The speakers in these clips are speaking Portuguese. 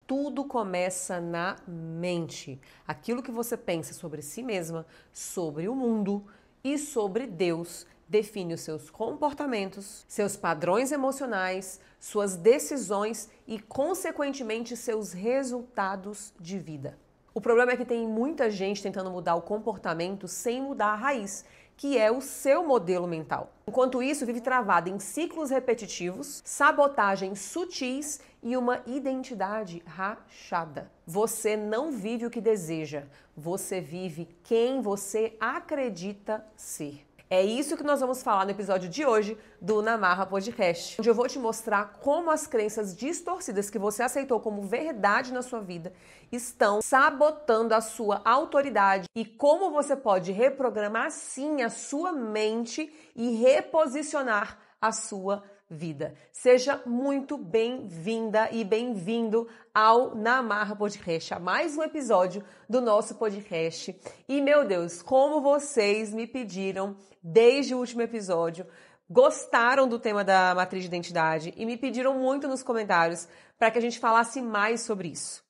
Tudo começa na mente. Aquilo que você pensa sobre si mesma, sobre o mundo e sobre Deus define os seus comportamentos, seus padrões emocionais, suas decisões e, consequentemente, seus resultados de vida. O problema é que tem muita gente tentando mudar o comportamento sem mudar a raiz, que é o seu modelo mental. Enquanto isso, vive travado em ciclos repetitivos, sabotagens sutis e uma identidade rachada. Você não vive o que deseja, você vive quem você acredita ser. É isso que nós vamos falar no episódio de hoje do Namarra Podcast, onde eu vou te mostrar como as crenças distorcidas que você aceitou como verdade na sua vida estão sabotando a sua autoridade e como você pode reprogramar sim a sua mente e reposicionar a sua vida. Seja muito bem-vinda e bem-vindo ao Namarra Podcast, a mais um episódio do nosso podcast. E, meu Deus, como vocês me pediram desde o último episódio, gostaram do tema da matriz de identidade e me pediram muito nos comentários para que a gente falasse mais sobre isso.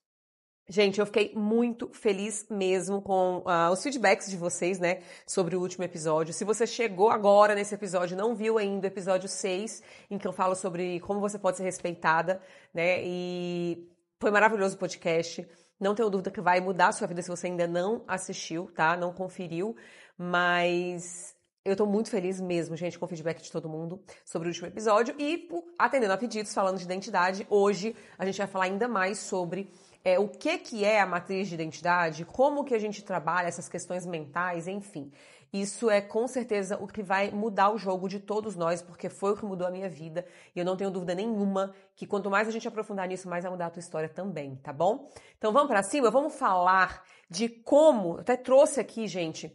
Gente, eu fiquei muito feliz mesmo com os feedbacks de vocês, né, sobre o último episódio. Se você chegou agora nesse episódio, não viu ainda o episódio 6, em que eu falo sobre como você pode ser respeitada, né, e foi maravilhoso o podcast. Não tenho dúvida que vai mudar a sua vida se você ainda não assistiu, tá, não conferiu, mas eu tô muito feliz mesmo, gente, com o feedback de todo mundo sobre o último episódio e atendendo a pedidos, falando de identidade. Hoje a gente vai falar ainda mais sobre o que é a matriz de identidade, como que a gente trabalha essas questões mentais, enfim. Isso é com certeza o que vai mudar o jogo de todos nós, porque foi o que mudou a minha vida e eu não tenho dúvida nenhuma que quanto mais a gente aprofundar nisso, mais vai mudar a tua história também, tá bom? Então vamos pra cima, vamos falar de como, eu até trouxe aqui, gente,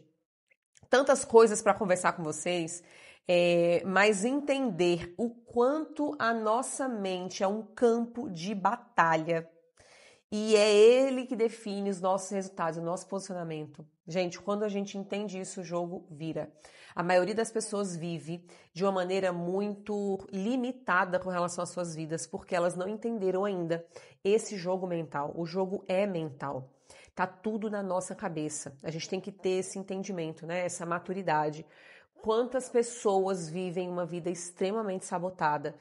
tantas coisas para conversar com vocês, mas entender o quanto a nossa mente é um campo de batalha. E é ele que define os nossos resultados, o nosso posicionamento. Gente, quando a gente entende isso, o jogo vira. A maioria das pessoas vive de uma maneira muito limitada com relação às suas vidas, porque elas não entenderam ainda esse jogo mental. O jogo é mental. Tá tudo na nossa cabeça. A gente tem que ter esse entendimento, né? Essa maturidade. Quantas pessoas vivem uma vida extremamente sabotada?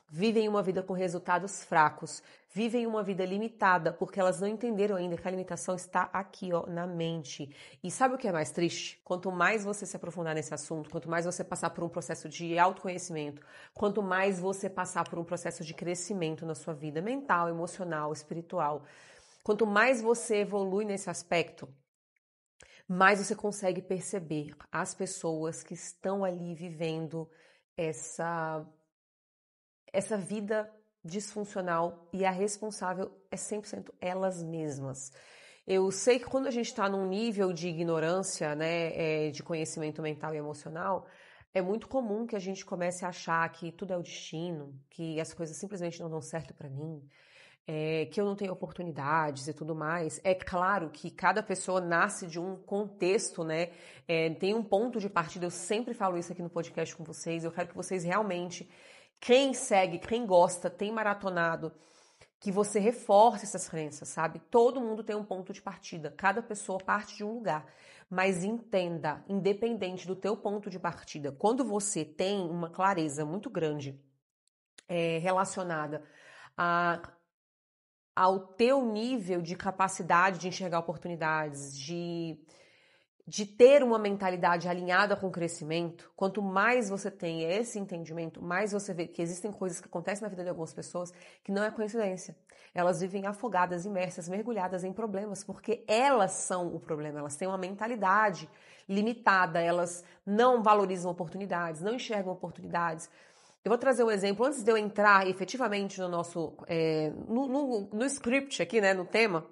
Vivem uma vida com resultados fracos, vivem uma vida limitada, porque elas não entenderam ainda que a limitação está aqui, ó, na mente. E sabe o que é mais triste? Quanto mais você se aprofundar nesse assunto, quanto mais você passar por um processo de autoconhecimento, quanto mais você passar por um processo de crescimento na sua vida mental, emocional, espiritual, quanto mais você evolui nesse aspecto, mais você consegue perceber as pessoas que estão ali vivendo essa vida disfuncional e a responsável é 100% elas mesmas. Eu sei que quando a gente está num nível de ignorância, né, de conhecimento mental e emocional, é muito comum que a gente comece a achar que tudo é o destino, que as coisas simplesmente não dão certo para mim, que eu não tenho oportunidades e tudo mais. É claro que cada pessoa nasce de um contexto, né? Tem um ponto de partida, eu sempre falo isso aqui no podcast com vocês, eu quero que vocês realmente, quem segue, quem gosta, tem maratonado, que você reforce essas crenças, sabe? Todo mundo tem um ponto de partida, cada pessoa parte de um lugar. Mas entenda, independente do teu ponto de partida, quando você tem uma clareza muito grande relacionada ao teu nível de capacidade de enxergar oportunidades, de ter uma mentalidade alinhada com o crescimento, quanto mais você tem esse entendimento, mais você vê que existem coisas que acontecem na vida de algumas pessoas que não é coincidência. Elas vivem afogadas, imersas, mergulhadas em problemas, porque elas são o problema, elas têm uma mentalidade limitada, elas não valorizam oportunidades, não enxergam oportunidades. Eu vou trazer um exemplo, antes de eu entrar efetivamente no nosso, no script aqui, né, no tema,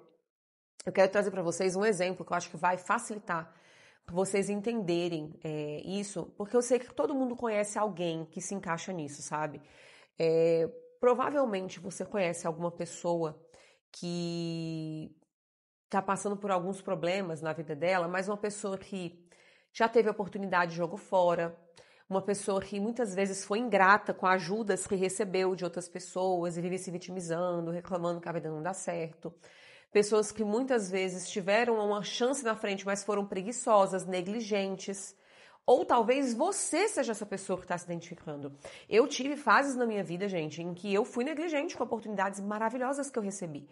eu quero trazer para vocês um exemplo que eu acho que vai facilitar vocês entenderem isso, porque eu sei que todo mundo conhece alguém que se encaixa nisso, sabe? Provavelmente você conhece alguma pessoa que está passando por alguns problemas na vida dela, mas uma pessoa que já teve oportunidade de jogo fora, uma pessoa que muitas vezes foi ingrata com ajudas que recebeu de outras pessoas e vive se vitimizando, reclamando que a vida não dá certo. Pessoas que muitas vezes tiveram uma chance na frente, mas foram preguiçosas, negligentes. Ou talvez você seja essa pessoa que está se identificando. Eu tive fases na minha vida, gente, em que eu fui negligente com oportunidades maravilhosas que eu recebi.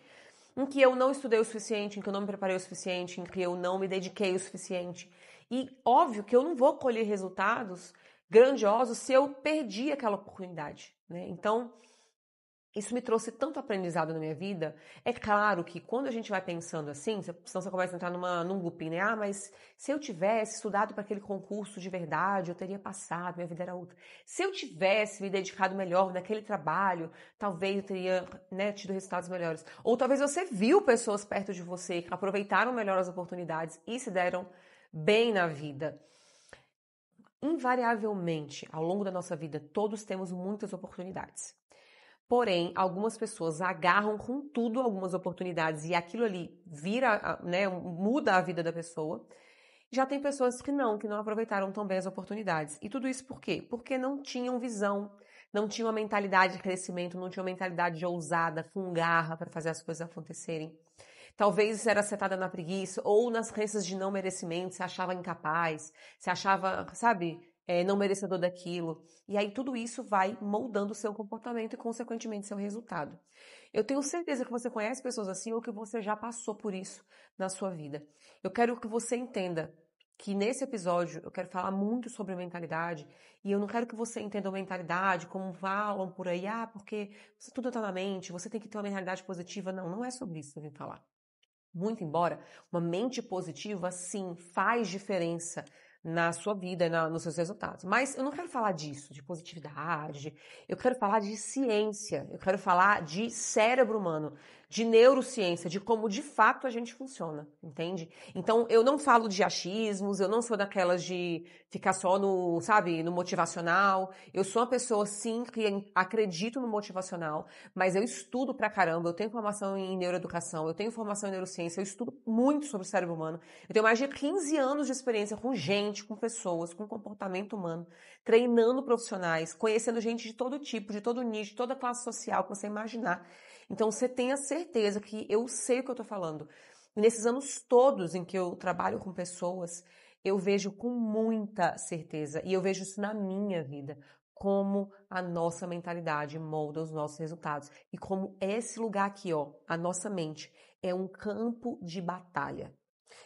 Em que eu não estudei o suficiente, em que eu não me preparei o suficiente, em que eu não me dediquei o suficiente. E óbvio que eu não vou colher resultados grandiosos se eu perdi aquela oportunidade, né? Então, isso me trouxe tanto aprendizado na minha vida. É claro que quando a gente vai pensando assim, senão você começa a entrar num looping, né? Ah, mas se eu tivesse estudado para aquele concurso de verdade, eu teria passado, minha vida era outra. Se eu tivesse me dedicado melhor naquele trabalho, talvez eu teria, né, tido resultados melhores. Ou talvez você viu pessoas perto de você que aproveitaram melhor as oportunidades e se deram bem na vida. Invariavelmente, ao longo da nossa vida, todos temos muitas oportunidades. Porém, algumas pessoas agarram com tudo algumas oportunidades e aquilo ali vira, né, muda a vida da pessoa. Já tem pessoas que não aproveitaram tão bem as oportunidades. E tudo isso por quê? Porque não tinham visão, não tinham uma mentalidade de crescimento, não tinham uma mentalidade de ousada, com garra para fazer as coisas acontecerem. Talvez era setada na preguiça ou nas crenças de não merecimento, se achava incapaz, se achava, sabe, não merecedor daquilo. E aí tudo isso vai moldando o seu comportamento e, consequentemente, seu resultado. Eu tenho certeza que você conhece pessoas assim ou que você já passou por isso na sua vida. Eu quero que você entenda que nesse episódio eu quero falar muito sobre mentalidade e eu não quero que você entenda a mentalidade como falam por aí, porque tudo está na mente, você tem que ter uma mentalidade positiva. Não, não é sobre isso que eu vim falar. Muito embora uma mente positiva, sim, faz diferença na sua vida, nos seus resultados. Mas eu não quero falar disso, de positividade, eu quero falar de ciência, eu quero falar de cérebro humano, de neurociência, de como de fato a gente funciona, entende? Então eu não falo de achismos, eu não sou daquelas de ficar só no, sabe, no motivacional. Eu sou uma pessoa, sim, que acredito no motivacional, mas eu estudo pra caramba, eu tenho formação em neuroeducação, eu tenho formação em neurociência, eu estudo muito sobre o cérebro humano. Eu tenho mais de 15 anos de experiência com gente, com pessoas, com comportamento humano, treinando profissionais, conhecendo gente de todo tipo, de todo nicho, de toda classe social que você imaginar. Então você tenha certeza que eu sei o que eu tô falando. E nesses anos todos em que eu trabalho com pessoas, eu vejo com muita certeza, e eu vejo isso na minha vida, como a nossa mentalidade molda os nossos resultados. E como esse lugar aqui, ó, a nossa mente, é um campo de batalha.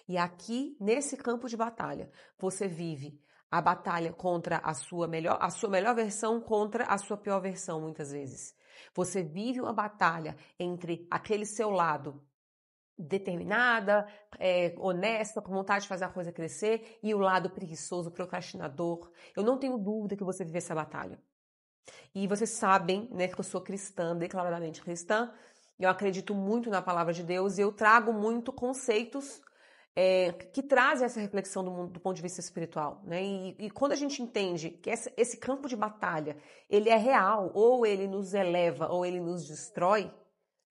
E aqui, nesse campo de batalha, você vive a batalha contra a sua melhor versão contra a sua pior versão, muitas vezes. Você vive uma batalha entre aquele seu lado determinada, honesta, com vontade de fazer a coisa crescer, e o lado preguiçoso, procrastinador. Eu não tenho dúvida que você vive essa batalha. E vocês sabem, né, que eu sou cristã, declaradamente cristã. Eu acredito muito na palavra de Deus e eu trago muito conceitos que trazem essa reflexão do ponto de vista espiritual, né? E quando a gente entende que esse campo de batalha, ele é real, ou ele nos eleva, ou ele nos destrói,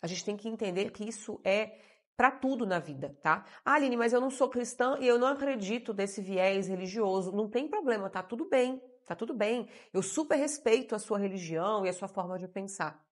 a gente tem que entender que isso é para tudo na vida, tá? Ah, Aline, mas eu não sou cristã e eu não acredito desse viés religioso. Não tem problema, tá tudo bem, tá tudo bem. Eu super respeito a sua religião e a sua forma de pensar.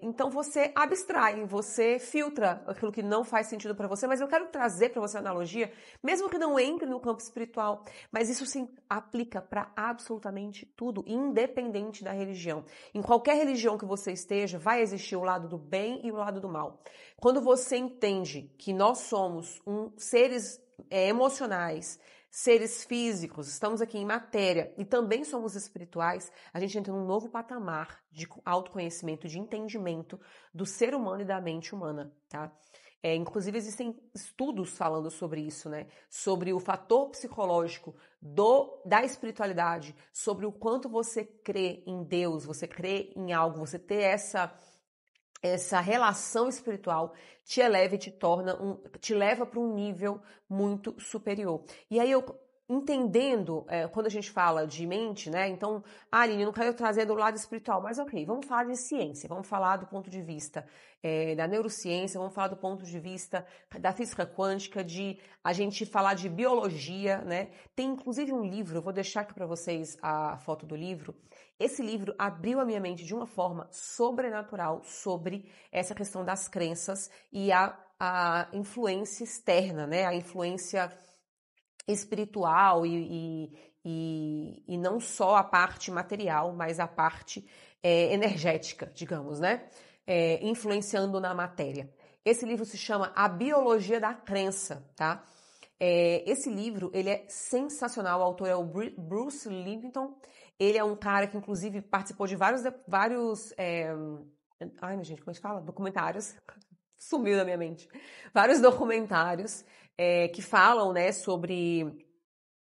Então você abstrai, você filtra aquilo que não faz sentido para você, mas eu quero trazer para você a analogia, mesmo que não entre no campo espiritual, mas isso se aplica para absolutamente tudo, independente da religião. Em qualquer religião que você esteja, vai existir o lado do bem e o lado do mal. Quando você entende que nós somos seres emocionais, seres físicos, estamos aqui em matéria e também somos espirituais, a gente entra num novo patamar de autoconhecimento, de entendimento do ser humano e da mente humana, tá? Inclusive existem estudos falando sobre isso, né? Sobre o fator psicológico da espiritualidade, sobre o quanto você crê em Deus, você crê em algo, você ter essa relação espiritual te eleva e te leva para um nível muito superior. E aí eu entendendo, quando a gente fala de mente, né? Então, Aline, eu não quero trazer do lado espiritual, mas ok, vamos falar de ciência, vamos falar do ponto de vista da neurociência, vamos falar do ponto de vista da física quântica, de a gente falar de biologia, né? Tem inclusive um livro, eu vou deixar aqui para vocês a foto do livro. Esse livro abriu a minha mente de uma forma sobrenatural sobre essa questão das crenças e a influência externa, né? A influência espiritual e não só a parte material, mas a parte energética, digamos, né? Influenciando na matéria. Esse livro se chama A Biologia da Crença, tá? Esse livro, ele é sensacional, o autor é o Bruce Lipton, ele é um cara que inclusive participou de vários ai, minha gente, como é que fala? Documentários, sumiu da minha mente. Vários documentários que falam, né, sobre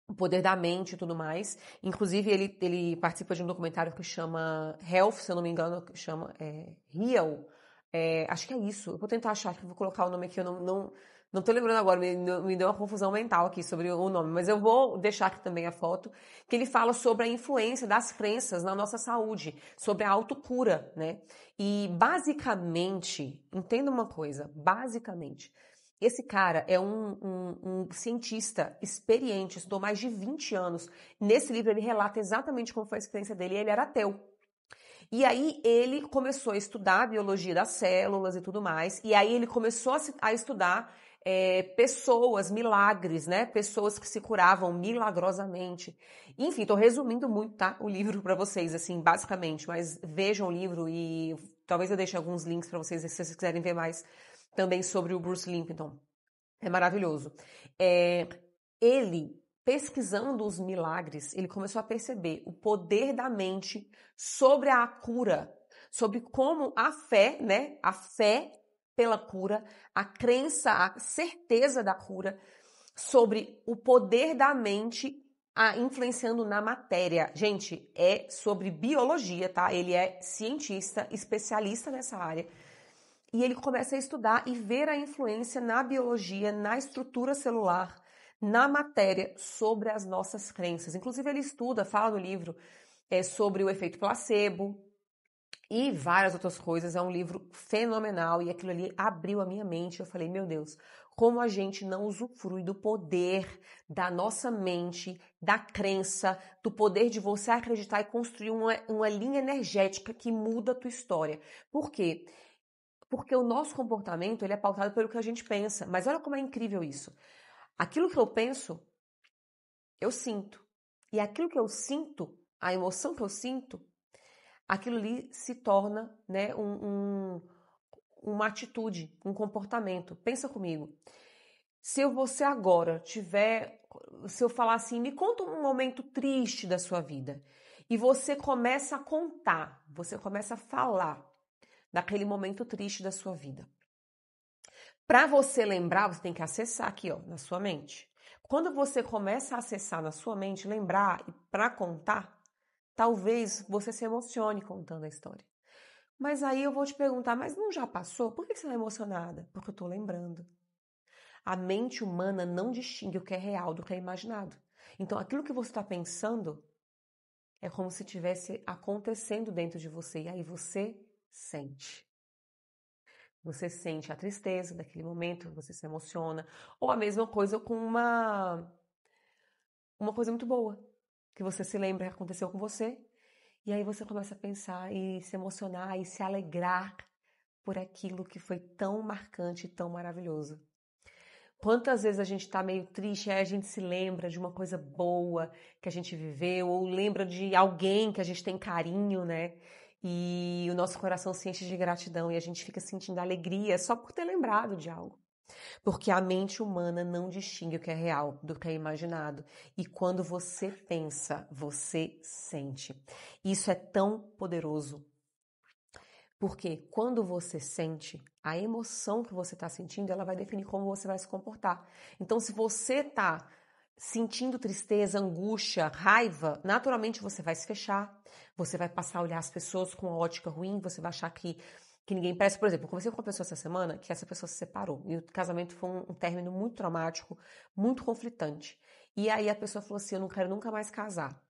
o poder da mente e tudo mais. Inclusive, ele participa de um documentário que chama Health, se eu não me engano, que chama Heal. Acho que é isso. Eu vou tentar achar, que eu vou colocar o nome aqui, eu não tô lembrando agora, me deu uma confusão mental aqui sobre o nome, mas eu vou deixar aqui também a foto, que ele fala sobre a influência das crenças na nossa saúde, sobre a autocura, né? E basicamente, entenda uma coisa, basicamente, esse cara é um cientista experiente, estudou mais de 20 anos. Nesse livro ele relata exatamente como foi a experiência dele, ele era ateu. E aí ele começou a estudar a biologia das células e tudo mais, e aí ele começou a estudar pessoas, milagres, né? Pessoas que se curavam milagrosamente. Enfim, tô resumindo muito, tá? O livro para vocês, assim, basicamente, mas vejam o livro e talvez eu deixe alguns links para vocês, se vocês quiserem ver mais também sobre o Bruce Lipton. É maravilhoso. Ele, pesquisando os milagres, ele começou a perceber o poder da mente sobre a cura, sobre como a fé, né? A fé pela cura, a crença, a certeza da cura, sobre o poder da mente influenciando na matéria. Gente, é sobre biologia, tá? Ele é cientista, especialista nessa área. E ele começa a estudar e ver a influência na biologia, na estrutura celular, na matéria, sobre as nossas crenças. Inclusive, ele estuda, fala no livro, sobre o efeito placebo e várias outras coisas. É um livro fenomenal e aquilo ali abriu a minha mente. Eu falei, meu Deus, como a gente não usufrui do poder da nossa mente, da crença, do poder de você acreditar e construir uma linha energética que muda a tua história. Por quê? Porque o nosso comportamento ele é pautado pelo que a gente pensa. Mas olha como é incrível isso. Aquilo que eu penso, eu sinto. E aquilo que eu sinto, a emoção que eu sinto, aquilo ali se torna, né, uma atitude, um comportamento. Pensa comigo. Se você agora se eu falar assim, me conta um momento triste da sua vida, e você começa a contar, você começa a falar daquele momento triste da sua vida. Para você lembrar, você tem que acessar aqui, ó, na sua mente. Quando você começa a acessar na sua mente, lembrar e para contar, talvez você se emocione contando a história. Mas aí eu vou te perguntar, mas não já passou? Por que você está emocionada? Porque eu estou lembrando. A mente humana não distingue o que é real do que é imaginado. Então, aquilo que você está pensando é como se estivesse acontecendo dentro de você. E aí você sente. Você sente a tristeza daquele momento, você se emociona. Ou a mesma coisa com uma coisa muito boa, que você se lembra que aconteceu com você. E aí você começa a pensar e se emocionar e se alegrar por aquilo que foi tão marcante e tão maravilhoso. Quantas vezes a gente tá meio triste, aí a gente se lembra de uma coisa boa que a gente viveu, ou lembra de alguém que a gente tem carinho, né? E o nosso coração se enche de gratidão e a gente fica sentindo alegria só por ter lembrado de algo. Porque a mente humana não distingue o que é real do que é imaginado. E quando você pensa, você sente. Isso é tão poderoso. Porque quando você sente, a emoção que você está sentindo, ela vai definir como você vai se comportar. Então, se você está sentindo tristeza, angústia, raiva, naturalmente você vai se fechar, você vai passar a olhar as pessoas com uma ótica ruim, você vai achar que ninguém presta. Por exemplo, eu conversei com uma pessoa essa semana que essa pessoa se separou e o casamento foi um término muito traumático, muito conflitante. E aí a pessoa falou assim, eu não quero nunca mais casar.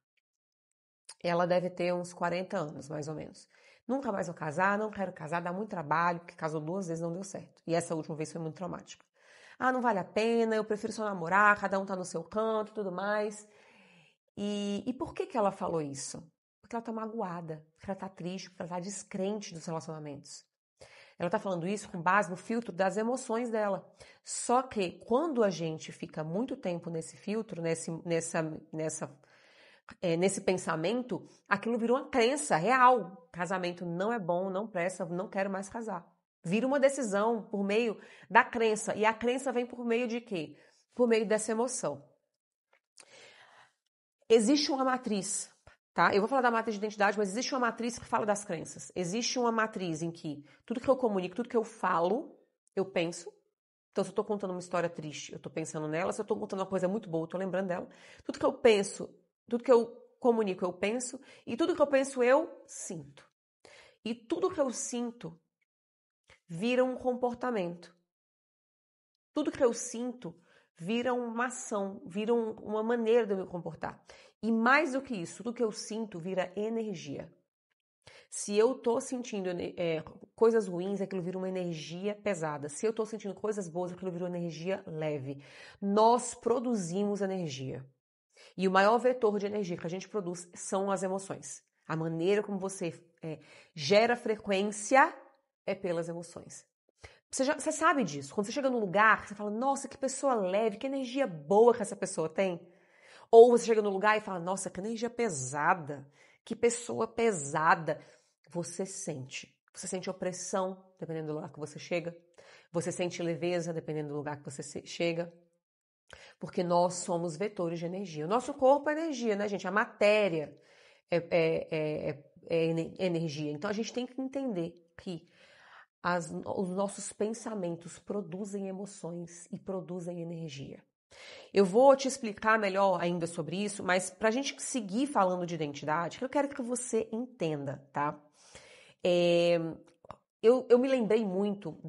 Ela deve ter uns 40 anos, mais ou menos. Nunca mais vou casar, não quero casar, dá muito trabalho, porque casou 2 vezes, não deu certo. E essa última vez foi muito traumática. Ah, não vale a pena, eu prefiro só namorar, cada um tá no seu canto, tudo mais. E por que ela falou isso? Porque ela tá magoada, porque ela tá triste, porque ela tá descrente dos relacionamentos. Ela tá falando isso com base no filtro das emoções dela. Só que quando a gente fica muito tempo nesse filtro, nesse pensamento, aquilo virou uma crença real. Casamento não é bom, não presta, não quero mais casar. Vira uma decisão por meio da crença. E a crença vem por meio de quê? Por meio dessa emoção. Existe uma matriz, tá? Eu vou falar da matriz de identidade, mas existe uma matriz que fala das crenças. Existe uma matriz em que tudo que eu comunico, tudo que eu falo, eu penso. Então, se eu tô contando uma história triste, eu tô pensando nela. Se eu tô contando uma coisa muito boa, eu tô lembrando dela. Tudo que eu penso, tudo que eu comunico, eu penso. E tudo que eu penso, eu sinto. E tudo que eu sinto vira um comportamento. Tudo que eu sinto vira uma ação, vira uma maneira de eu me comportar. E mais do que isso, tudo que eu sinto vira energia. Se eu tô sentindo coisas ruins, aquilo vira uma energia pesada. Se eu tô sentindo coisas boas, aquilo vira uma energia leve. Nós produzimos energia. E o maior vetor de energia que a gente produz são as emoções. A maneira como você gera frequência é pelas emoções. Você sabe disso. Quando você chega num lugar, você fala, nossa, que pessoa leve, que energia boa que essa pessoa tem. Ou você chega num lugar e fala, nossa, que energia pesada, que pessoa pesada. Você sente. Você sente opressão, dependendo do lugar que você chega. Você sente leveza, dependendo do lugar que você chega. Porque nós somos vetores de energia. O nosso corpo é energia, né, gente? A matéria é energia. Então a gente tem que entender que os nossos pensamentos produzem emoções e produzem energia. Eu vou te explicar melhor ainda sobre isso, mas para a gente seguir falando de identidade, eu quero que você entenda, tá? Eu me lembrei muito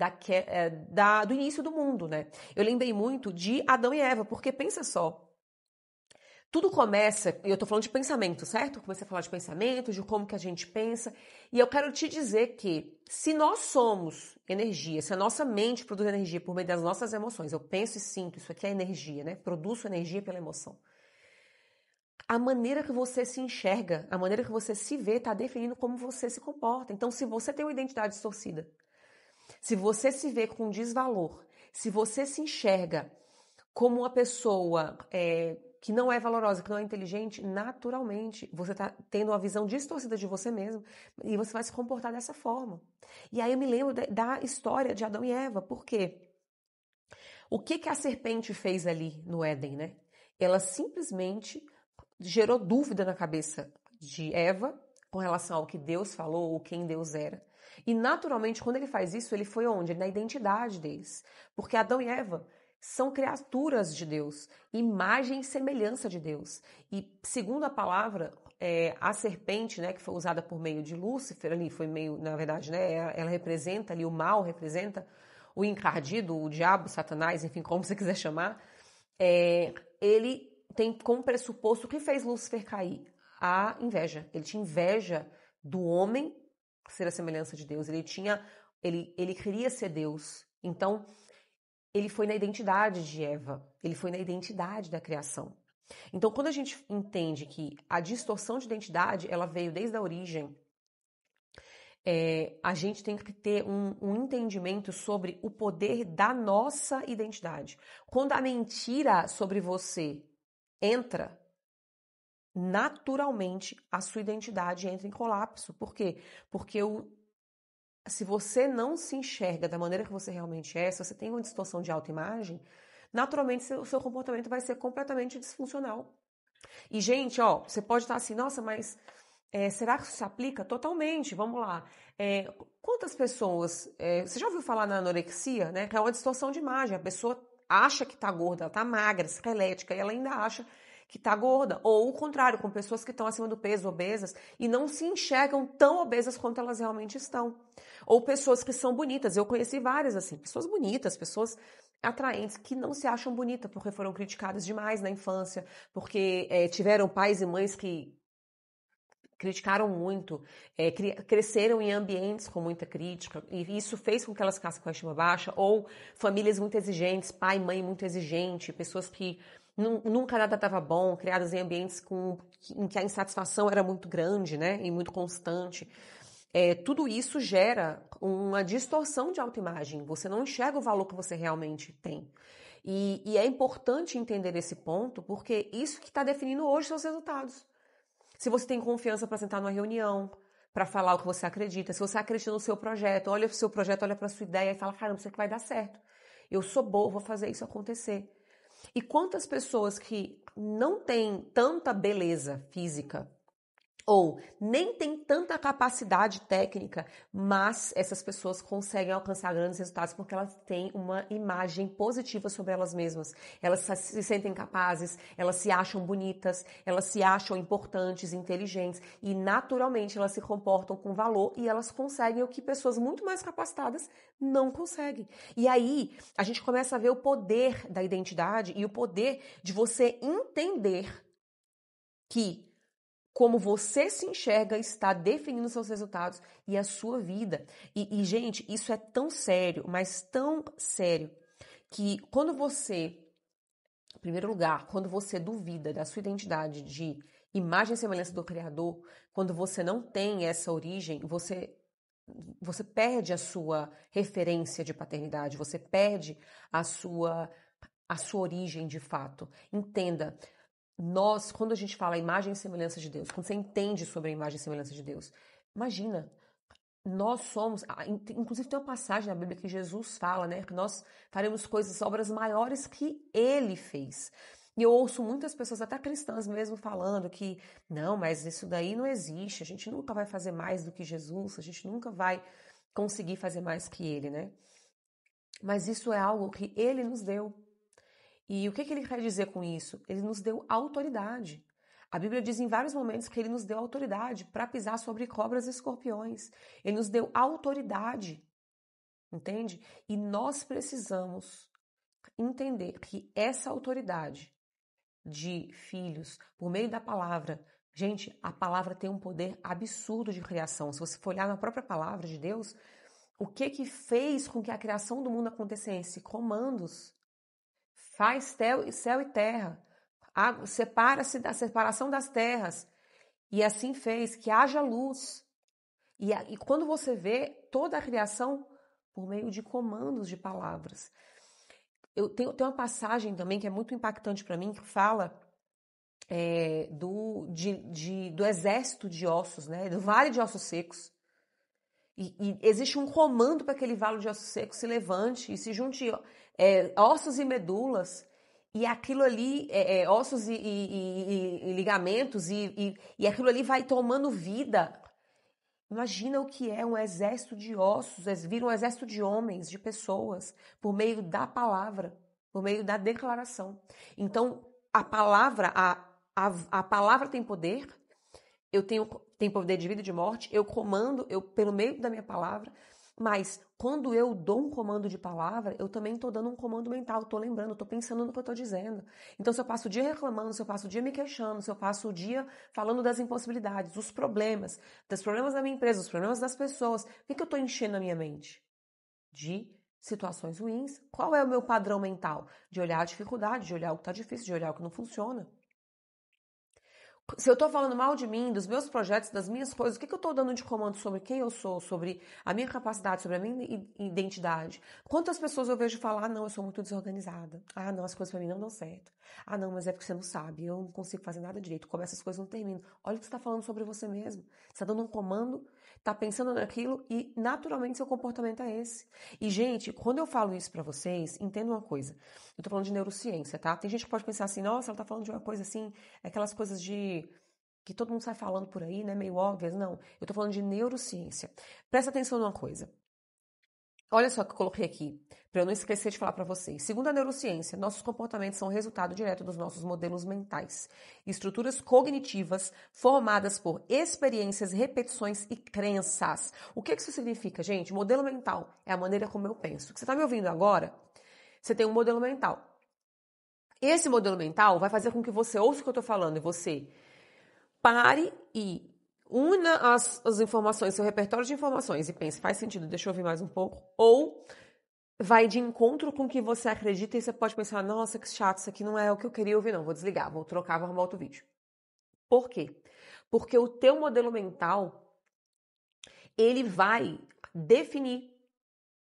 do início do mundo, né? Eu lembrei muito de Adão e Eva, porque pensa só, tudo começa, e eu tô falando de pensamento, certo? Comecei a falar de pensamento, de como que a gente pensa, e eu quero te dizer que se nós somos energia, se a nossa mente produz energia por meio das nossas emoções, eu penso e sinto, isso aqui é energia, né? Produzo energia pela emoção. A maneira que você se enxerga, a maneira que você se vê, está definindo como você se comporta. Então, se você tem uma identidade distorcida, se você se vê com desvalor, se você se enxerga como uma pessoa que não é valorosa, que não é inteligente, naturalmente você está tendo uma visão distorcida de você mesmo e você vai se comportar dessa forma. E aí eu me lembro da história de Adão e Eva, por quê? O que a serpente fez ali no Éden, né? Ela simplesmente gerou dúvida na cabeça de Eva com relação ao que Deus falou ou quem Deus era. E naturalmente, quando ele faz isso, ele foi onde? Na identidade deles. Porque Adão e Eva são criaturas de Deus, imagem e semelhança de Deus. E segundo a palavra, a serpente, né, que foi usada por meio de Lúcifer, ali foi meio, na verdade, né, ela representa ali o mal, representa o encardido, o diabo, Satanás, enfim, como você quiser chamar. Ele tem como pressuposto o que fez Lúcifer cair? A inveja. Ele tinha inveja do homem ser a semelhança de Deus. Ele queria ser Deus. Então, ele foi na identidade de Eva. Ele foi na identidade da criação. Então, quando a gente entende que a distorção de identidade, ela veio desde a origem, a gente tem que ter um entendimento sobre o poder da nossa identidade. Quando a mentira sobre você entra, naturalmente a sua identidade entra em colapso. Por quê? Porque se você não se enxerga da maneira que você realmente é, se você tem uma distorção de autoimagem, naturalmente o seu comportamento vai ser completamente disfuncional. E, gente, ó, você pode estar assim, nossa, mas será que isso se aplica? Totalmente, vamos lá. Quantas pessoas, você já ouviu falar na anorexia, né? Que é uma distorção de imagem, a pessoa acha que tá gorda, ela tá magra, esquelética, e ela ainda acha que está gorda. Ou o contrário, com pessoas que estão acima do peso, obesas, e não se enxergam tão obesas quanto elas realmente estão. Ou pessoas que são bonitas. Eu conheci várias assim, pessoas bonitas, pessoas atraentes que não se acham bonitas porque foram criticadas demais na infância, porque tiveram pais e mães que criticaram muito, cresceram em ambientes com muita crítica, e isso fez com que elas ficassem com a estima baixa, ou famílias muito exigentes, pai e mãe muito exigente, pessoas que nunca nada estava bom, criadas em ambientes em que a insatisfação era muito grande, né, e muito constante. Tudo isso gera uma distorção de autoimagem, você não enxerga o valor que você realmente tem. E é importante entender esse ponto, porque isso que está definindo hoje seus resultados. Se você tem confiança para sentar numa reunião, para falar o que você acredita, se você acredita no seu projeto, olha para o seu projeto, olha para a sua ideia e fala, caramba, isso aqui vai dar certo. Eu sou boa, vou fazer isso acontecer. E quantas pessoas que não têm tanta beleza física ou nem tem tanta capacidade técnica, mas essas pessoas conseguem alcançar grandes resultados porque elas têm uma imagem positiva sobre elas mesmas. Elas se sentem capazes, elas se acham bonitas, elas se acham importantes, inteligentes e naturalmente elas se comportam com valor e elas conseguem o que pessoas muito mais capacitadas não conseguem. E aí a gente começa a ver o poder da identidade e o poder de você entender que como você se enxerga está definindo seus resultados e a sua vida. E, gente, isso é tão sério, mas tão sério, que quando você, em primeiro lugar, quando você duvida da sua identidade de imagem e semelhança do Criador, quando você não tem essa origem, você perde a sua referência de paternidade, você perde a sua origem de fato. Entenda. Nós, quando a gente fala imagem e semelhança de Deus, quando você entende sobre a imagem e semelhança de Deus, imagina, nós somos, inclusive tem uma passagem na Bíblia que Jesus fala, né, que nós faremos coisas, obras maiores que Ele fez. E eu ouço muitas pessoas, até cristãs mesmo, falando que, não, mas isso daí não existe, a gente nunca vai fazer mais do que Jesus, a gente nunca vai conseguir fazer mais que Ele, né? Mas isso é algo que Ele nos deu. E o que ele quer dizer com isso? Ele nos deu autoridade. A Bíblia diz em vários momentos que ele nos deu autoridade para pisar sobre cobras e escorpiões. Ele nos deu autoridade, entende? E nós precisamos entender que essa autoridade de filhos, por meio da palavra, gente, a palavra tem um poder absurdo de criação. Se você for olhar na própria palavra de Deus, o que fez com que a criação do mundo acontecesse? Comandos. Faz céu e terra, separa-se da separação das terras, e assim fez, que haja luz. E quando você vê toda a criação por meio de comandos de palavras. Eu tenho uma passagem também que é muito impactante para mim, que fala do exército de ossos, né, do vale de ossos secos. E existe um comando para aquele vale de ossos secos se levante e se junte ossos e medulas, e aquilo ali, ossos e ligamentos, e aquilo ali vai tomando vida. Imagina o que é um exército de ossos, vira um exército de homens, de pessoas, por meio da palavra, por meio da declaração. Então, a palavra tem poder. Eu tenho poder de vida e de morte, eu comando, pelo meio da minha palavra, mas quando eu dou um comando de palavra, eu também estou dando um comando mental, estou lembrando, estou pensando no que eu estou dizendo. Então, se eu passo o dia reclamando, se eu passo o dia me queixando, se eu passo o dia falando das impossibilidades, dos problemas da minha empresa, dos problemas das pessoas, o que eu estou enchendo a minha mente? De situações ruins. Qual é o meu padrão mental? De olhar a dificuldade, de olhar o que está difícil, de olhar o que não funciona. Se eu tô falando mal de mim, dos meus projetos, das minhas coisas, o que eu tô dando de comando sobre quem eu sou, sobre a minha capacidade, sobre a minha identidade? Quantas pessoas eu vejo falar, não, eu sou muito desorganizada. Ah, não, as coisas pra mim não dão certo. Ah, não, mas é porque você não sabe, eu não consigo fazer nada direito. Começa as coisas não terminam. Olha o que você tá falando sobre você mesmo. Você tá dando um comando, tá pensando naquilo e naturalmente seu comportamento é esse. E, gente, quando eu falo isso pra vocês, entenda uma coisa. Eu tô falando de neurociência, tá? Tem gente que pode pensar assim, nossa, ela tá falando de uma coisa assim, aquelas coisas que todo mundo sai falando por aí, né, meio óbvias. Não, eu tô falando de neurociência. Presta atenção numa coisa. Olha só o que eu coloquei aqui, para eu não esquecer de falar para vocês. Segundo a neurociência, nossos comportamentos são resultado direto dos nossos modelos mentais, estruturas cognitivas formadas por experiências, repetições e crenças. O que isso significa, gente? Modelo mental é a maneira como eu penso. Você está me ouvindo agora? Você tem um modelo mental. Esse modelo mental vai fazer com que você ouça o que eu estou falando e você pare e una as informações, seu repertório de informações e pense, faz sentido, deixa eu ouvir mais um pouco. Ou vai de encontro com o que você acredita e você pode pensar, nossa, que chato, isso aqui não é o que eu queria ouvir, não, vou desligar, vou trocar, vou arrumar outro vídeo. Por quê? Porque o teu modelo mental, ele vai definir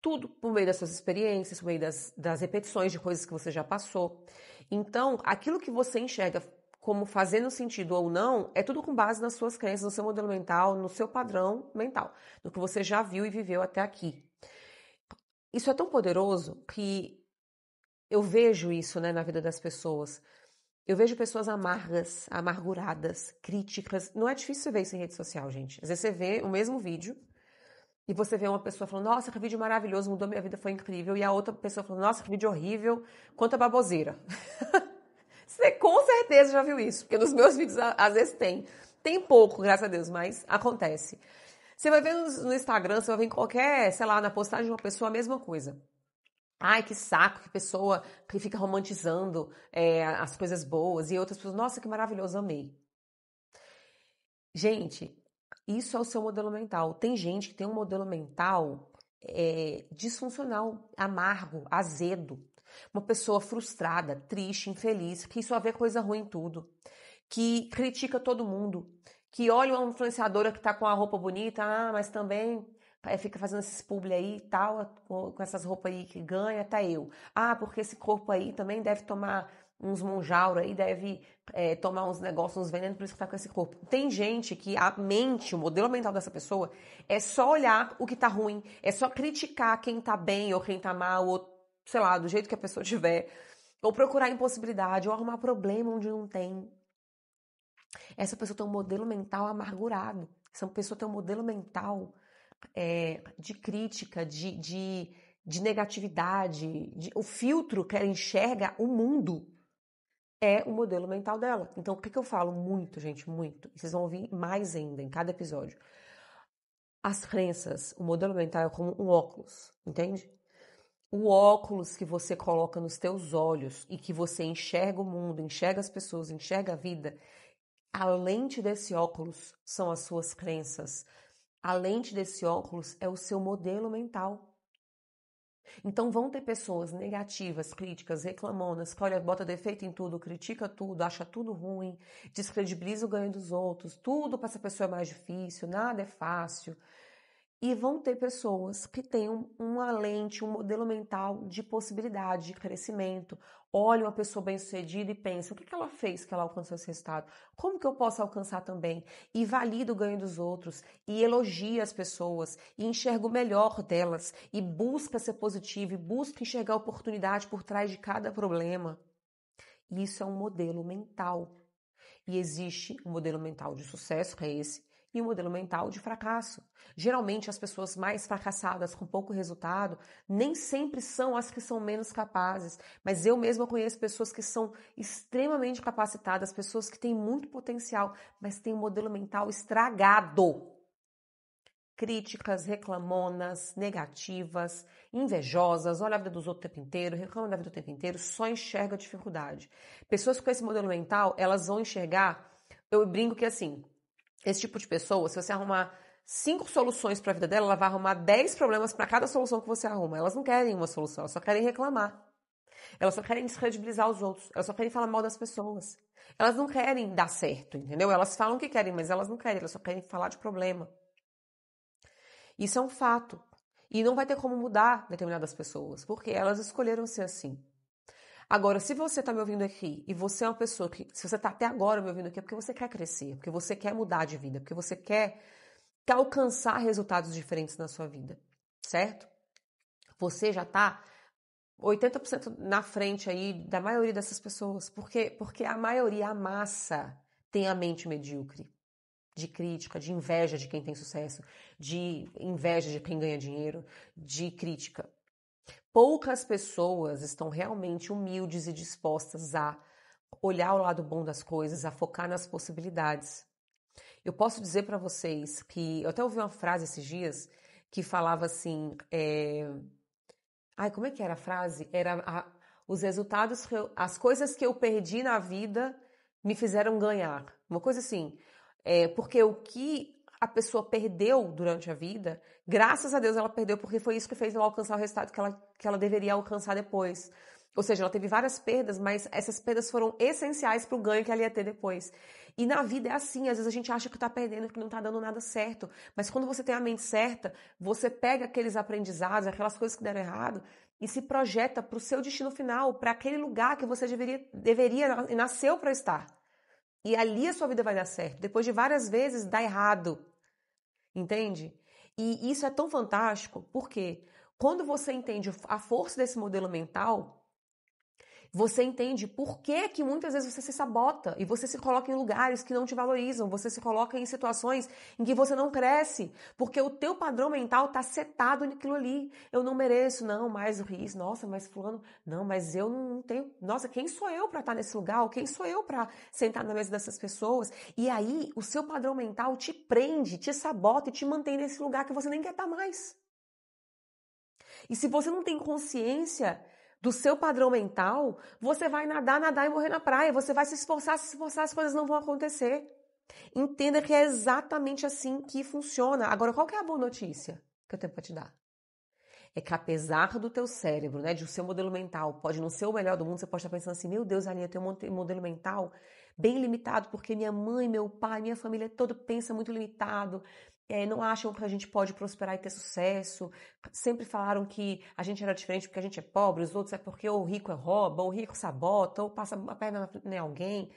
tudo por meio das suas experiências, por meio das repetições de coisas que você já passou. Então, aquilo que você enxerga como fazendo sentido ou não, é tudo com base nas suas crenças, no seu modelo mental, no seu padrão mental, no que você já viu e viveu até aqui. Isso é tão poderoso que eu vejo isso, né, na vida das pessoas. Eu vejo pessoas amargas, amarguradas, críticas. Não é difícil você ver isso em rede social, gente. Às vezes você vê o mesmo vídeo e você vê uma pessoa falando, nossa, que vídeo maravilhoso, mudou minha vida, foi incrível. E a outra pessoa falando, nossa, que vídeo horrível, quanta baboseira. Você com certeza já viu isso, porque nos meus vídeos às vezes tem. Tem pouco, graças a Deus, mas acontece. Você vai ver no Instagram, você vai ver em qualquer, sei lá, na postagem de uma pessoa a mesma coisa. Ai, que saco, que pessoa que fica romantizando as coisas boas. E outras pessoas, nossa, que maravilhoso, amei. Gente, isso é o seu modelo mental. Tem gente que tem um modelo mental disfuncional, amargo, azedo. Uma pessoa frustrada, triste, infeliz, que só vê coisa ruim em tudo. Que critica todo mundo. Que olha uma influenciadora que tá com a roupa bonita, mas também fica fazendo esses publi aí e tal, com essas roupas aí que ganha, até eu. Ah, porque esse corpo aí também deve tomar uns monjauro aí, deve tomar uns negócios, uns venenos, por isso que tá com esse corpo. Tem gente que a mente, o modelo mental dessa pessoa, é só olhar o que tá ruim, é só criticar quem tá bem ou quem tá mal, ou sei lá, do jeito que a pessoa tiver, ou procurar impossibilidade, ou arrumar problema onde não tem. Essa pessoa tem um modelo mental amargurado. Essa pessoa tem um modelo mental de crítica, de negatividade. O filtro que ela enxerga o mundo é o modelo mental dela. Então, o que eu falo muito, gente, muito? Vocês vão ouvir mais ainda em cada episódio. As crenças, o modelo mental é como um óculos, entende? O óculos que você coloca nos teus olhos e que você enxerga o mundo, enxerga as pessoas, enxerga a vida, a lente desse óculos são as suas crenças. A lente desse óculos é o seu modelo mental. Então vão ter pessoas negativas, críticas, reclamonas, que olha, bota defeito em tudo, critica tudo, acha tudo ruim, descredibiliza o ganho dos outros, tudo para essa pessoa é mais difícil, nada é fácil. E vão ter pessoas que têm uma lente, um modelo mental de possibilidade, de crescimento. Olha uma pessoa bem-sucedida e pensa, o que ela fez que ela alcançou esse resultado? Como que eu posso alcançar também? E valida o ganho dos outros, e elogia as pessoas, e enxerga o melhor delas, e busca ser positivo, e busca enxergar a oportunidade por trás de cada problema. Isso é um modelo mental. E existe um modelo mental de sucesso, que é esse, e um modelo mental de fracasso. Geralmente, as pessoas mais fracassadas, com pouco resultado, nem sempre são as que são menos capazes. Mas eu mesma conheço pessoas que são extremamente capacitadas, pessoas que têm muito potencial, mas têm um modelo mental estragado. Críticas, reclamonas, negativas, invejosas, olha a vida dos outros o tempo inteiro, reclama da vida o tempo inteiro, só enxerga a dificuldade. Pessoas com esse modelo mental, elas vão enxergar, eu brinco que assim, esse tipo de pessoa, se você arrumar 5 soluções para a vida dela, ela vai arrumar 10 problemas para cada solução que você arruma. Elas não querem uma solução, elas só querem reclamar. Elas só querem descredibilizar os outros, elas só querem falar mal das pessoas. Elas não querem dar certo, entendeu? Elas falam que querem, mas elas não querem, elas só querem falar de problema. Isso é um fato. E não vai ter como mudar determinadas pessoas, porque elas escolheram ser assim. Agora, se você está me ouvindo aqui e você é uma pessoa que, se você está até agora me ouvindo aqui, é porque você quer crescer, porque você quer mudar de vida, porque você quer alcançar resultados diferentes na sua vida, certo? Você já está 80% na frente aí da maioria dessas pessoas, porque a maioria, a massa, tem a mente medíocre. de crítica, de inveja de quem tem sucesso, de inveja de quem ganha dinheiro, de crítica. Poucas pessoas estão realmente humildes e dispostas a olhar o lado bom das coisas, a focar nas possibilidades. Eu posso dizer para vocês que eu até ouvi uma frase esses dias que falava assim, como é que era a frase? Os resultados, as coisas que eu perdi na vida me fizeram ganhar. Uma coisa assim, porque o que a pessoa perdeu durante a vida, graças a Deus ela perdeu, porque foi isso que fez ela alcançar o resultado que ela deveria alcançar depois. Ou seja, ela teve várias perdas, mas essas perdas foram essenciais para o ganho que ela ia ter depois. E na vida é assim, às vezes a gente acha que está perdendo, que não está dando nada certo. Mas quando você tem a mente certa, você pega aqueles aprendizados, aquelas coisas que deram errado, e se projeta para o seu destino final, para aquele lugar que você deveria e nasceu para estar. E ali a sua vida vai dar certo. Depois de várias vezes dá errado. Entende? E isso é tão fantástico, porque quando você entende a força desse modelo mental, você entende por que muitas vezes você se sabota e você se coloca em lugares que não te valorizam, você se coloca em situações em que você não cresce, porque o teu padrão mental tá setado naquilo ali. Eu não mereço, não, mais o Riz, nossa, mas fulano, não, mas eu não tenho, nossa, quem sou eu para estar nesse lugar? Quem sou eu para sentar na mesa dessas pessoas? E aí, o seu padrão mental te prende, te sabota e te mantém nesse lugar que você nem quer estar mais. E se você não tem consciência do seu padrão mental, você vai nadar e morrer na praia. Você vai se esforçar, as coisas não vão acontecer. Entenda que é exatamente assim que funciona. Agora, qual que é a boa notícia que eu tenho para te dar? É que apesar do teu cérebro, né, de o seu modelo mental pode não ser o melhor do mundo, você pode estar pensando assim, meu Deus, Aline, eu tenho um modelo mental bem limitado, porque minha mãe, meu pai, minha família toda pensa muito limitado, não acham que a gente pode prosperar e ter sucesso, sempre falaram que a gente era diferente porque a gente é pobre, os outros é porque ou o rico rouba, ou o rico sabota, ou passa a perna em alguém.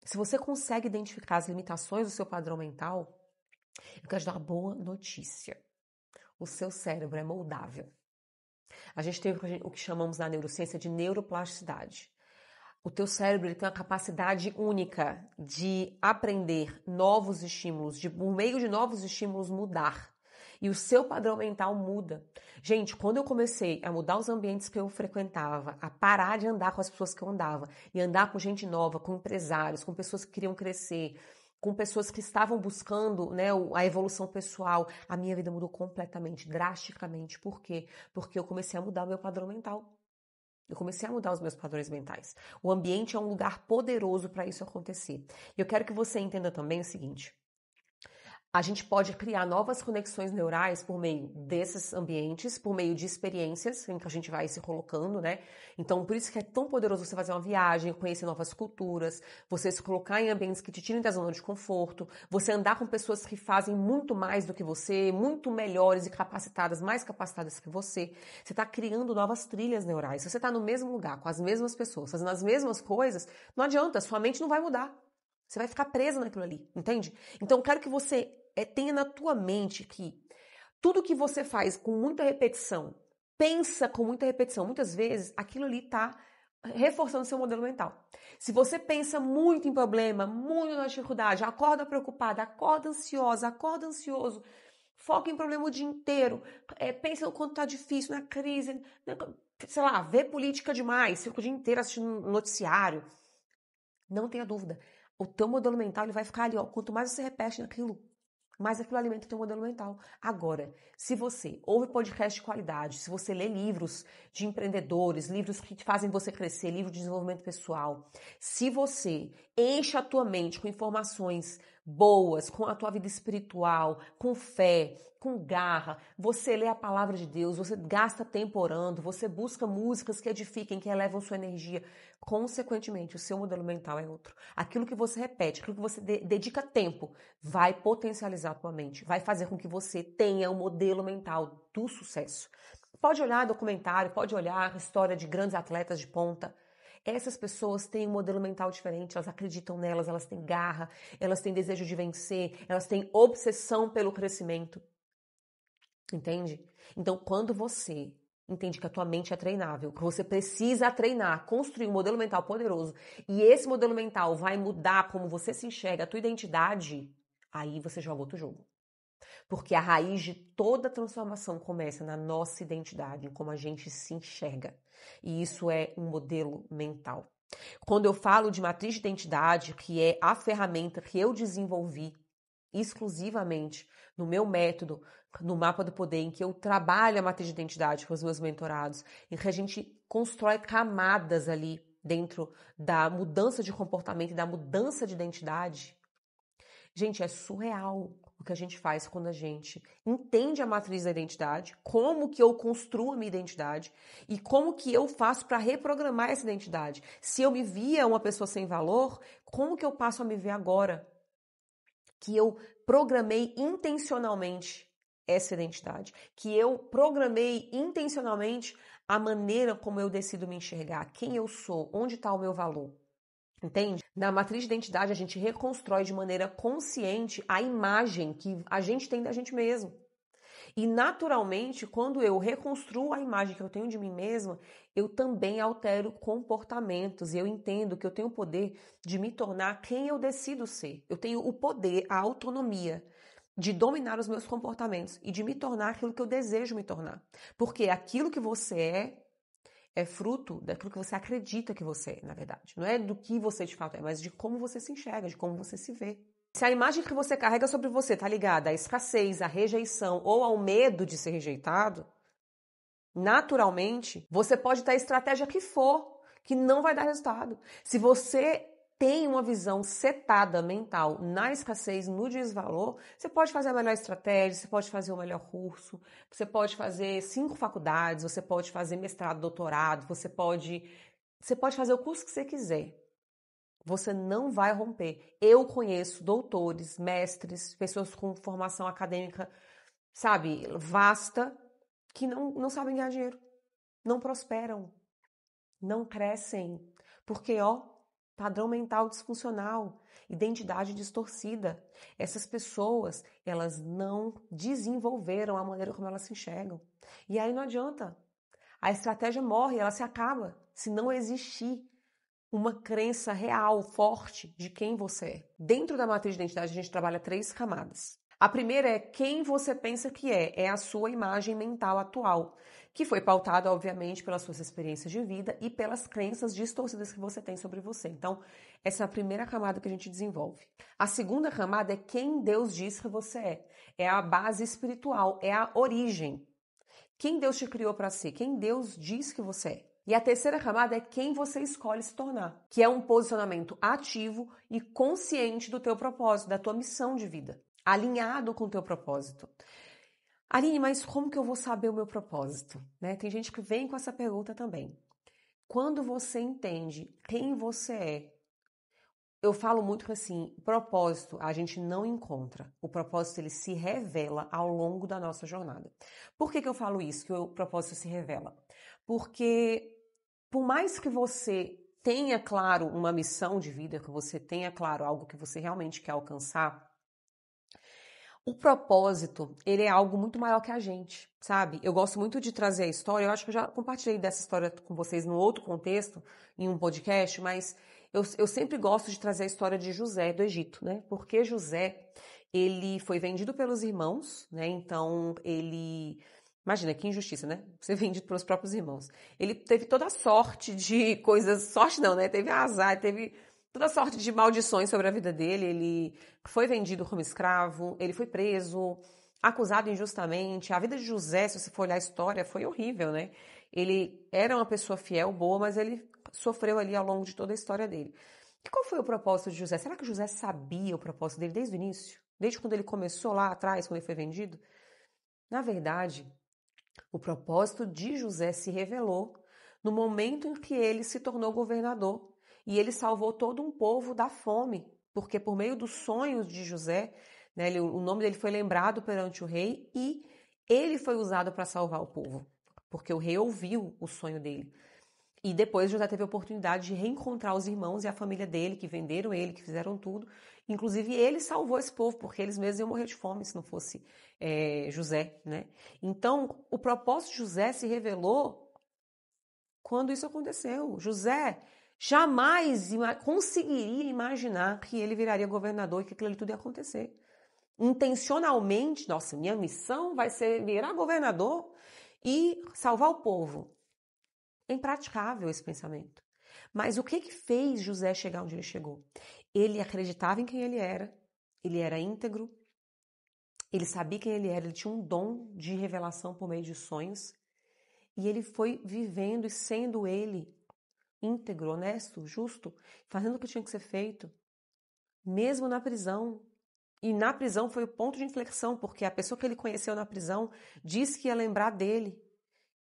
Se você consegue identificar as limitações do seu padrão mental, eu quero te dar uma boa notícia. O seu cérebro é moldável. A gente tem o que chamamos na neurociência de neuroplasticidade. O teu cérebro ele tem uma capacidade única de aprender novos estímulos, de por meio de novos estímulos mudar. E o seu padrão mental muda. Gente, quando eu comecei a mudar os ambientes que eu frequentava, a parar de andar com as pessoas que eu andava, e andar com gente nova, com empresários, com pessoas que queriam crescer, com pessoas que estavam buscando, né, a evolução pessoal, a minha vida mudou completamente, drasticamente. Por quê? Porque eu comecei a mudar o meu padrão mental. Eu comecei a mudar os meus padrões mentais. O ambiente é um lugar poderoso para isso acontecer. E eu quero que você entenda também o seguinte. A gente pode criar novas conexões neurais por meio desses ambientes, por meio de experiências em que a gente vai se colocando, né? Então, por isso que é tão poderoso você fazer uma viagem, conhecer novas culturas, você se colocar em ambientes que te tirem da zona de conforto, você andar com pessoas que fazem muito mais do que você, muito melhores e capacitadas, mais capacitadas que você. Você está criando novas trilhas neurais. Se você está no mesmo lugar, com as mesmas pessoas, fazendo as mesmas coisas, não adianta, sua mente não vai mudar. Você vai ficar presa naquilo ali, entende? Então, eu quero que você tenha na tua mente que tudo que você faz com muita repetição, pensa com muita repetição, muitas vezes aquilo ali está reforçando seu modelo mental. Se você pensa muito em problema, muito na dificuldade, acorda preocupada, acorda ansiosa, acorda ansioso, foca em problema o dia inteiro, pensa no quanto tá difícil, na crise, sei lá, vê política demais, fica o dia inteiro assistindo noticiário. Não tenha dúvida. O teu modelo mental ele vai ficar ali, ó. Quanto mais você repete naquilo, mais aquilo alimenta o teu modelo mental. Agora, se você ouve podcast de qualidade, se você lê livros de empreendedores, livros que fazem você crescer, livro de desenvolvimento pessoal, se você enche a tua mente com informações boas, com a tua vida espiritual, com fé, com garra, você lê a palavra de Deus, você gasta tempo orando, você busca músicas que edifiquem, que elevam sua energia, consequentemente, o seu modelo mental é outro. Aquilo que você repete, aquilo que você dedica tempo, vai potencializar a tua mente, vai fazer com que você tenha um modelo mental do sucesso. Pode olhar documentário, pode olhar história de grandes atletas de ponta. Essas pessoas têm um modelo mental diferente, elas acreditam nelas, elas têm garra, elas têm desejo de vencer, elas têm obsessão pelo crescimento. Entende? Então, quando você entende que a tua mente é treinável, que você precisa treinar, construir um modelo mental poderoso, e esse modelo mental vai mudar como você se enxerga, a tua identidade, aí você joga outro jogo. Porque a raiz de toda transformação começa na nossa identidade, em como a gente se enxerga. E isso é um modelo mental. Quando eu falo de matriz de identidade, que é a ferramenta que eu desenvolvi exclusivamente no meu método, no Mapa do Poder, em que eu trabalho a matriz de identidade com os meus mentorados, em que a gente constrói camadas ali dentro da mudança de comportamento e da mudança de identidade. Gente, é surreal o que a gente faz quando a gente entende a matriz da identidade, como que eu construo a minha identidade e como que eu faço para reprogramar essa identidade. Se eu me via uma pessoa sem valor, como que eu passo a me ver agora? Que eu programei intencionalmente essa identidade, que eu programei intencionalmente a maneira como eu decido me enxergar, quem eu sou, onde está o meu valor. Entende? Na matriz de identidade, a gente reconstrói de maneira consciente a imagem que a gente tem da gente mesmo. E naturalmente, quando eu reconstruo a imagem que eu tenho de mim mesma, eu também altero comportamentos e eu entendo que eu tenho o poder de me tornar quem eu decido ser. Eu tenho o poder, a autonomia de dominar os meus comportamentos e de me tornar aquilo que eu desejo me tornar. Porque aquilo que você é fruto daquilo que você acredita que você é, na verdade. Não é do que você de fato é, mas de como você se enxerga, de como você se vê. Se a imagem que você carrega sobre você está ligada à escassez, à rejeição ou ao medo de ser rejeitado, naturalmente, você pode ter a estratégia que for, que não vai dar resultado. Se você tem uma visão setada mental na escassez, no desvalor, você pode fazer a melhor estratégia, você pode fazer o melhor curso, você pode fazer 5 faculdades, você pode fazer mestrado, doutorado, você pode fazer o curso que você quiser. Você não vai romper. Eu conheço doutores, mestres, pessoas com formação acadêmica, sabe, vasta, que não sabem ganhar dinheiro, não prosperam, não crescem, porque, padrão mental disfuncional, identidade distorcida. Essas pessoas, elas não desenvolveram a maneira como elas se enxergam. E aí não adianta. A estratégia morre, ela se acaba, se não existir uma crença real, forte de quem você é. Dentro da matriz de identidade, a gente trabalha 3 camadas. A primeira é quem você pensa que é a sua imagem mental atual, que foi pautada, obviamente, pelas suas experiências de vida e pelas crenças distorcidas que você tem sobre você. Então, essa é a primeira camada que a gente desenvolve. A segunda camada é quem Deus diz que você é. É a base espiritual, é a origem. Quem Deus te criou para ser, quem Deus diz que você é. E a terceira camada é quem você escolhe se tornar, que é um posicionamento ativo e consciente do teu propósito, da tua missão de vida, alinhado com o teu propósito. Aline, mas como que eu vou saber o meu propósito? Né? Tem gente que vem com essa pergunta também. Quando você entende quem você é, eu falo muito que assim, propósito a gente não encontra. O propósito ele se revela ao longo da nossa jornada. Por que eu falo isso, que o propósito se revela? Porque por mais que você tenha claro uma missão de vida, que você tenha claro algo que você realmente quer alcançar, o propósito, ele é algo muito maior que a gente, sabe? Eu gosto muito de trazer a história, eu acho que eu já compartilhei dessa história com vocês num outro contexto, em um podcast, mas eu sempre gosto de trazer a história de José do Egito, né? Porque José, ele foi vendido pelos irmãos, né? Então, ele... Imagina, que injustiça, né? Ser vendido pelos próprios irmãos. Ele teve toda a sorte de coisas... Sorte não, né? Teve azar, teve toda sorte de maldições sobre a vida dele. Ele foi vendido como escravo, ele foi preso, acusado injustamente. A vida de José, se você for olhar a história, foi horrível, né? Ele era uma pessoa fiel, boa, mas ele sofreu ali ao longo de toda a história dele. E qual foi o propósito de José? Será que José sabia o propósito dele desde o início? Desde quando ele começou lá atrás, quando ele foi vendido? Na verdade, o propósito de José se revelou no momento em que ele se tornou governador e ele salvou todo um povo da fome, porque por meio dos sonhos de José, né, o nome dele foi lembrado perante o rei e ele foi usado para salvar o povo, porque o rei ouviu o sonho dele. E depois José teve a oportunidade de reencontrar os irmãos e a família dele, que venderam ele, que fizeram tudo. Inclusive, ele salvou esse povo, porque eles mesmos iam morrer de fome se não fosse José, né? Então, o propósito de José se revelou quando isso aconteceu. José jamais conseguiria imaginar que ele viraria governador e que aquilo tudo ia acontecer. intencionalmente, nossa, minha missão vai ser virar governador e salvar o povo. É impraticável esse pensamento. Mas o que fez José chegar onde ele chegou? Ele acreditava em quem ele era íntegro, ele sabia quem ele era, ele tinha um dom de revelação por meio de sonhos, e ele foi vivendo e sendo ele íntegro, honesto, justo, fazendo o que tinha que ser feito, mesmo na prisão. E na prisão foi o ponto de inflexão, porque a pessoa que ele conheceu na prisão disse que ia lembrar dele.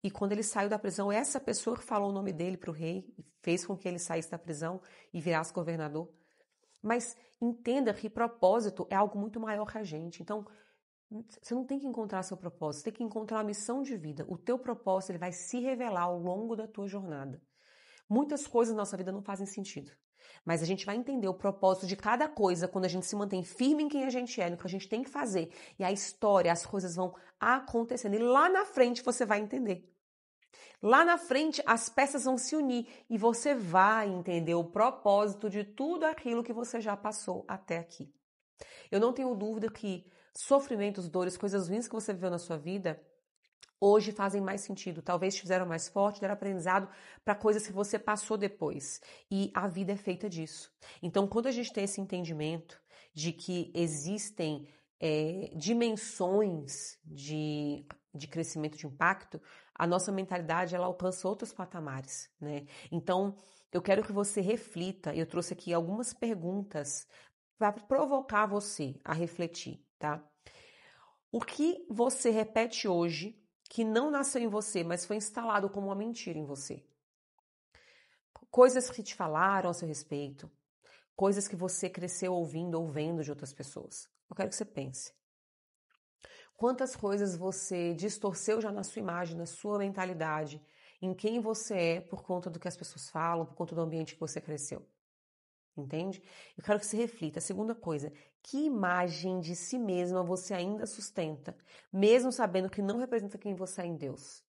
E quando ele saiu da prisão, essa pessoa falou o nome dele para o rei, e fez com que ele saísse da prisão e virasse governador. Mas entenda que propósito é algo muito maior que a gente. Então, você não tem que encontrar seu propósito, você tem que encontrar a missão de vida. O teu propósito ele vai se revelar ao longo da tua jornada. Muitas coisas na nossa vida não fazem sentido. Mas a gente vai entender o propósito de cada coisa quando a gente se mantém firme em quem a gente é, no que a gente tem que fazer. E a história, as coisas vão acontecendo. E lá na frente você vai entender. Lá na frente as peças vão se unir e você vai entender o propósito de tudo aquilo que você já passou até aqui. Eu não tenho dúvida que sofrimentos, dores, coisas ruins que você viveu na sua vida hoje fazem mais sentido, talvez te fizeram mais forte, deram aprendizado para coisas que você passou depois. E a vida é feita disso. Então, quando a gente tem esse entendimento de que existem dimensões de crescimento, de impacto, a nossa mentalidade ela alcança outros patamares, né? Então, eu quero que você reflita. Eu trouxe aqui algumas perguntas para provocar você a refletir, tá? O que você repete hoje que não nasceu em você, mas foi instalado como uma mentira em você? Coisas que te falaram a seu respeito, coisas que você cresceu ouvindo ou vendo de outras pessoas. Eu quero que você pense. Quantas coisas você distorceu já na sua imagem, na sua mentalidade, em quem você é por conta do que as pessoas falam, por conta do ambiente que você cresceu? Entende? Eu quero que você reflita. A segunda coisa, que imagem de si mesma você ainda sustenta, mesmo sabendo que não representa quem você é em Deus?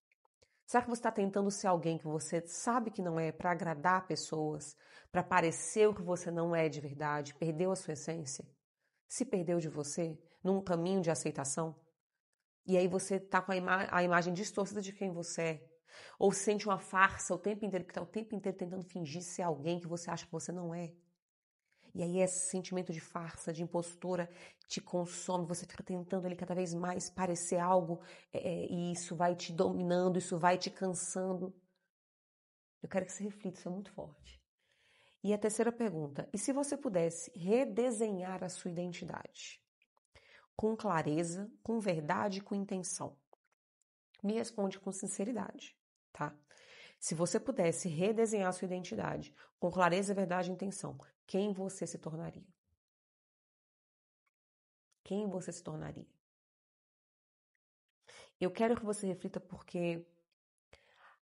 Será que você está tentando ser alguém que você sabe que não é para agradar pessoas, para parecer o que você não é de verdade? Perdeu a sua essência? Se perdeu de você num caminho de aceitação? E aí você está com a imagem distorcida de quem você é? Ou sente uma farsa o tempo inteiro, que está o tempo inteiro tentando fingir ser alguém que você acha que você não é? E aí esse sentimento de farsa, de impostura te consome, você fica tentando ali cada vez mais parecer algo e isso vai te dominando, isso vai te cansando. Eu quero que você reflita, isso é muito forte. E a terceira pergunta, e se você pudesse redesenhar a sua identidade? Com clareza, com verdade, com intenção. Me responde com sinceridade, tá? Se você pudesse redesenhar a sua identidade com clareza, verdade e intenção, quem você se tornaria? Quem você se tornaria? Eu quero que você reflita porque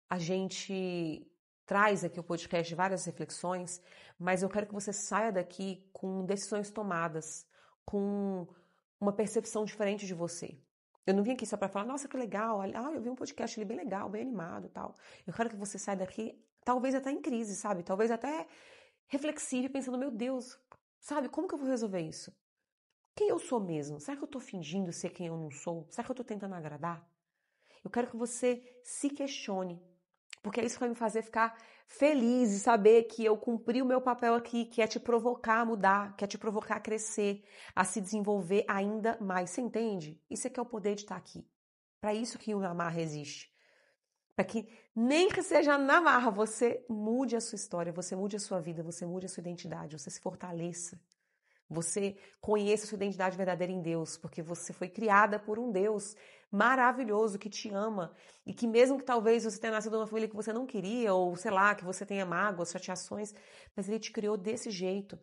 a gente traz aqui o podcast várias reflexões, mas eu quero que você saia daqui com decisões tomadas, com uma percepção diferente de você. Eu não vim aqui só para falar, nossa, que legal, eu vi um podcast ali bem legal, bem animado, tal. Eu quero que você saia daqui, talvez até em crise, sabe? Talvez até reflexive, pensando, meu Deus, sabe, como que eu vou resolver isso? Quem eu sou mesmo? Será que eu tô fingindo ser quem eu não sou? Será que eu tô tentando agradar? Eu quero que você se questione, porque isso vai me fazer ficar feliz e saber que eu cumpri o meu papel aqui, que é te provocar a mudar, que é te provocar a crescer, a se desenvolver ainda mais. Você entende? Isso é que é o poder de estar aqui. Para isso que o Amarra existe. Para que nem que seja na marra, você mude a sua história, você mude a sua vida, você mude a sua identidade, você se fortaleça. Você conheça a sua identidade verdadeira em Deus, porque você foi criada por um Deus maravilhoso que te ama e que mesmo que talvez você tenha nascido numa família que você não queria, ou sei lá, que você tenha mágoas, chateações, mas Ele te criou desse jeito.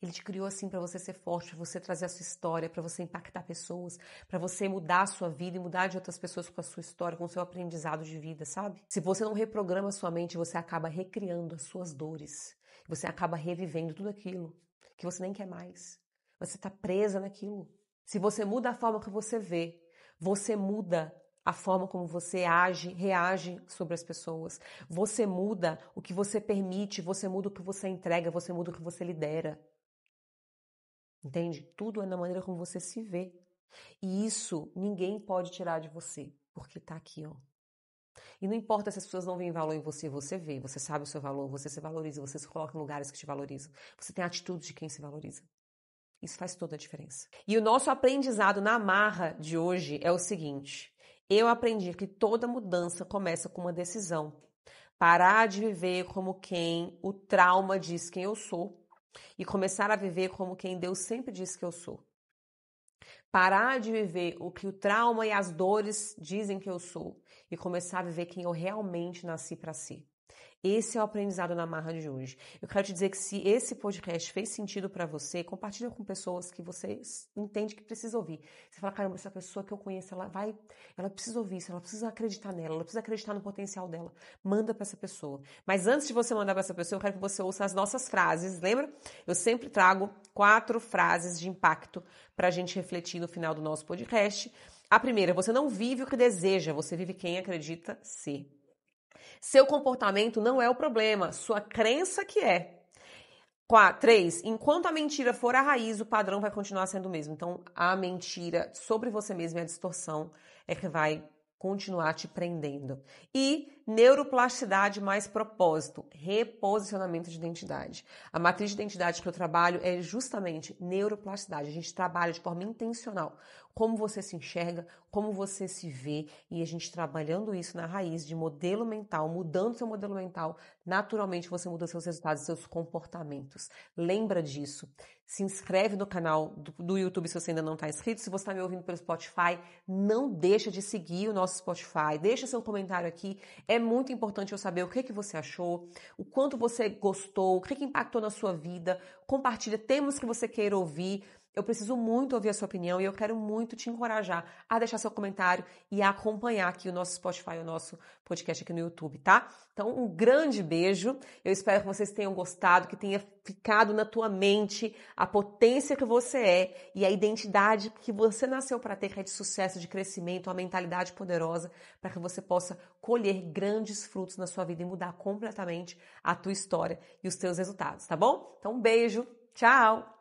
Ele te criou assim para você ser forte, para você trazer a sua história, para você impactar pessoas, para você mudar a sua vida e mudar de outras pessoas com a sua história, com o seu aprendizado de vida, sabe? Se você não reprograma a sua mente, você acaba recriando as suas dores. Você acaba revivendo tudo aquilo que você nem quer mais. Você está presa naquilo. Se você muda a forma que você vê, você muda a forma como você age, reage sobre as pessoas. Você muda o que você permite, você muda o que você entrega, você muda o que você lidera. Entende? Tudo é na maneira como você se vê. E isso ninguém pode tirar de você, porque tá aqui, ó. E não importa se as pessoas não veem valor em você, você vê, você sabe o seu valor, você se valoriza, você se coloca em lugares que te valorizam. Você tem a atitude de quem se valoriza. Isso faz toda a diferença. E o nosso aprendizado na marra de hoje é o seguinte: eu aprendi que toda mudança começa com uma decisão. Parar de viver como quem o trauma diz quem eu sou e começar a viver como quem Deus sempre disse que eu sou. Parar de viver o que o trauma e as dores dizem que eu sou e começar a viver quem eu realmente nasci para ser. Esse é o aprendizado na marra de hoje. Eu quero te dizer que se esse podcast fez sentido para você, compartilha com pessoas que você entende que precisa ouvir. Você fala, caramba, essa pessoa que eu conheço, ela precisa ouvir isso, ela precisa acreditar nela, ela precisa acreditar no potencial dela. Manda para essa pessoa. Mas antes de você mandar para essa pessoa, eu quero que você ouça as nossas frases, lembra? Eu sempre trago 4 frases de impacto para a gente refletir no final do nosso podcast. A primeira, você não vive o que deseja, você vive quem acredita ser. Seu comportamento não é o problema, sua crença que é. 3. Enquanto a mentira for a raiz, o padrão vai continuar sendo o mesmo. Então, a mentira sobre você mesmo e a distorção é que vai continuar te prendendo. E neuroplasticidade mais propósito, reposicionamento de identidade. A matriz de identidade que eu trabalho é justamente neuroplasticidade. A gente trabalha de forma intencional como você se enxerga, como você se vê, e a gente trabalhando isso na raiz de modelo mental, mudando seu modelo mental, naturalmente você muda seus resultados, seus comportamentos. Lembra disso. Se inscreve no canal do YouTube se você ainda não está inscrito. Se você está me ouvindo pelo Spotify, não deixa de seguir o nosso Spotify. Deixa seu comentário aqui. É muito importante eu saber o que você achou, o quanto você gostou, o que impactou na sua vida. Compartilha temas que você queira ouvir. Eu preciso muito ouvir a sua opinião e eu quero muito te encorajar a deixar seu comentário e a acompanhar aqui o nosso Spotify, o nosso podcast aqui no YouTube, tá? Então, um grande beijo. Eu espero que vocês tenham gostado, que tenha ficado na tua mente a potência que você é e a identidade que você nasceu para ter, que é de sucesso, de crescimento, uma mentalidade poderosa, para que você possa colher grandes frutos na sua vida e mudar completamente a tua história e os teus resultados, tá bom? Então, um beijo. Tchau!